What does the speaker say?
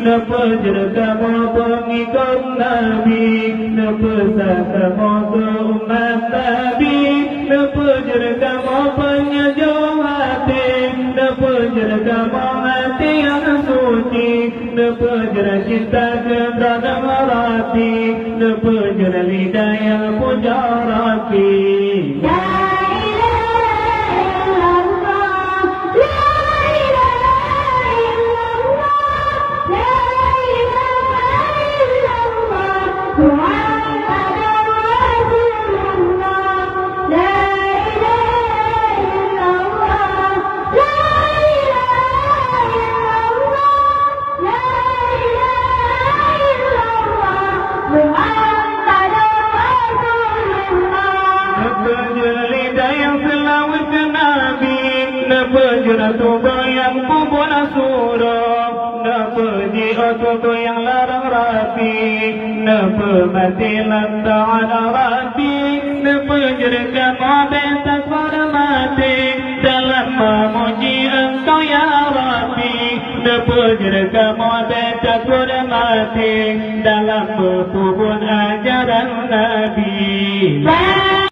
Nepejer kamu pengikut Nabi, nepesah kamu ke umat Nabi, nepejer kamu penyejong hati, nepejer kamu hati yang suci, nepejer cinta kepada hati, nepejer lidah yang puja Rafi. Tubuh yang kubur surah, napa tubuh yang larang rapi, napa mati lantaran rapi, napa jerkan mabentas pada mati dalam memuji engkau ya Rabbi, napa jerkan mabentas pada mati dalam berhubung